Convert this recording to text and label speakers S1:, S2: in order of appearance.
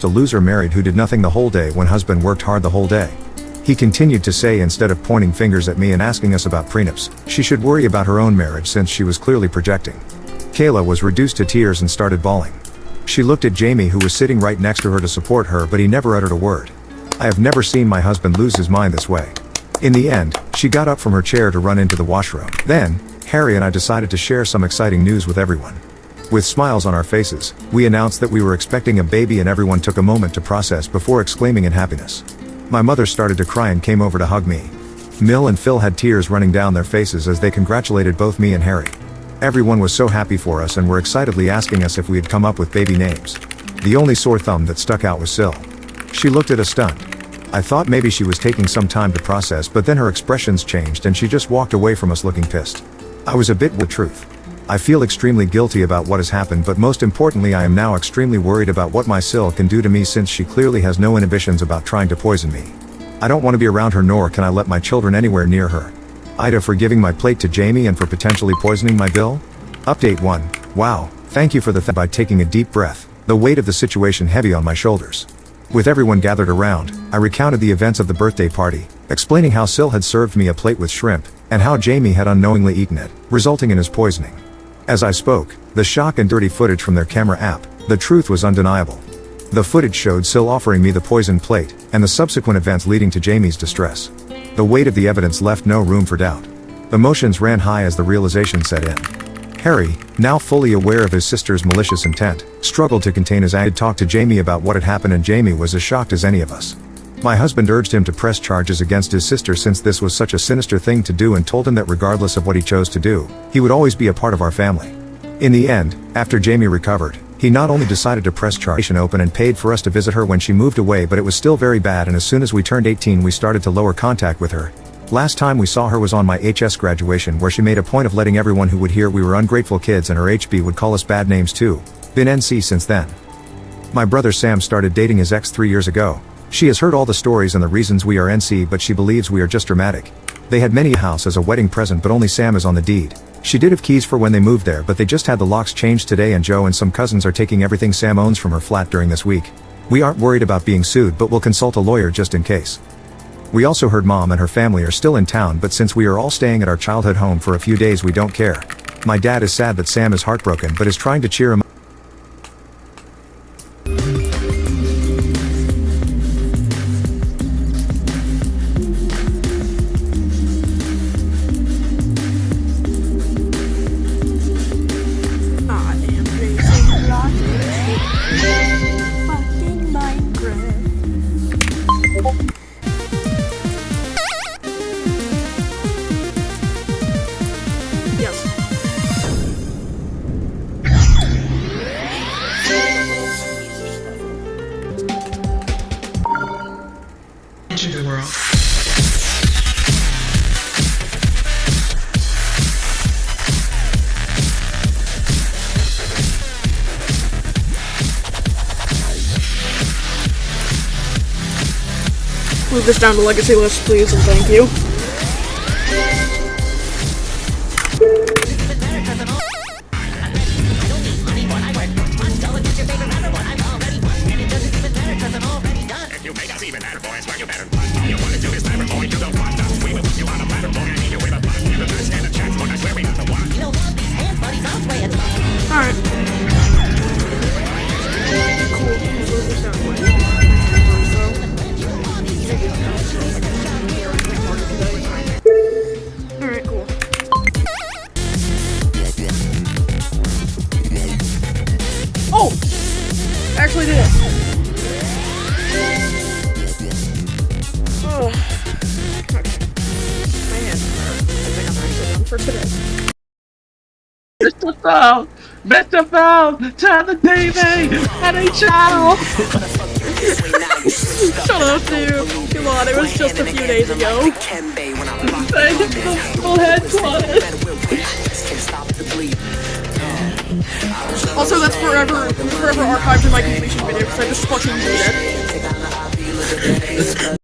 S1: A loser married who did nothing the whole day when husband worked hard the whole day. He continued to say, instead of pointing fingers at me and asking us about prenups, she should worry about her own marriage since she was clearly projecting. Kayla was reduced to tears and started bawling. She looked at Jamie, who was sitting right next to her, to support her, but he never uttered a word. I have never seen my husband lose his mind this way. In the end, she got up from her chair to run into the washroom. Then, Harry and I decided to share some exciting news with everyone. With smiles on our faces, we announced that we were expecting a baby, and everyone took a moment to process before exclaiming in happiness. My mother started to cry and came over to hug me. Mill and Phil had tears running down their faces as they congratulated both me and Harry. Everyone was so happy for us and were excitedly asking us if we had come up with baby names. The only sore thumb that stuck out was Sil. She looked at us stunned. I thought maybe she was taking some time to process, but then her expressions changed and she just walked away from us looking pissed. I was a bit with truth. I feel extremely guilty about what has happened, but most importantly I am now extremely worried about what my Sil can do to me, since she clearly has no inhibitions about trying to poison me. I don't want to be around her, nor can I let my children anywhere near her. Ida for giving my plate to Jamie and for potentially poisoning my bill. Update 1. Wow, thank you for the by taking a deep breath, the weight of the situation heavy on my shoulders. With everyone gathered around, I recounted the events of the birthday party, explaining how Sil had served me a plate with shrimp, and how Jamie had unknowingly eaten it, resulting in his poisoning. As I spoke, the shock and dirty footage from their camera app, the truth was undeniable. The footage showed Sil offering me the poisoned plate, and the subsequent events leading to Jamie's distress. The weight of the evidence left no room for doubt. Emotions ran high as the realization set in. Harry, now fully aware of his sister's malicious intent, struggled to contain his anger. Talked to Jamie about what had happened, and Jamie was as shocked as any of us. My husband urged him to press charges against his sister since this was such a sinister thing to do, and told him that regardless of what he chose to do, he would always be a part of our family. In the end, after Jamie recovered, he not only decided to press charges open and paid for us to visit her when she moved away, but it was still very bad, and as soon as we turned 18 we started to lower contact with her. Last time we saw her was on my HS graduation, where she made a point of letting everyone who would hear we were ungrateful kids, and her HB would call us bad names too. Been NC since then. My brother Sam started dating his ex 3 years ago. She has heard all the stories and the reasons we are NC, but she believes we are just dramatic. They had many house as a wedding present, but only Sam is on the deed. She did have keys for when they moved there, but they just had the locks changed today, and Joe and some cousins are taking everything Sam owns from her flat during this week. We aren't worried about being sued, but we'll consult a lawyer just in case. We also heard Mom and her family are still in town, but since we are all staying at our childhood home for a few days we don't care. My dad is sad that Sam is heartbroken, but is trying to cheer him up.
S2: Into the world.
S3: Move this down to legacy list, please, and thank you. Alright. Cool. Move this down to Alright, cool. Oh! Actually did it. Oh. Okay. My hands hurt. I think I'm actually done for today.
S2: Mr. Foul! Mr. Foul! Tyler Davey! NHL!
S3: Shut up, dude. Come on, it was just a few days ago.
S2: Thank you for the full head closet!
S3: Also, that's forever archived in my completion video because I just fucking did it.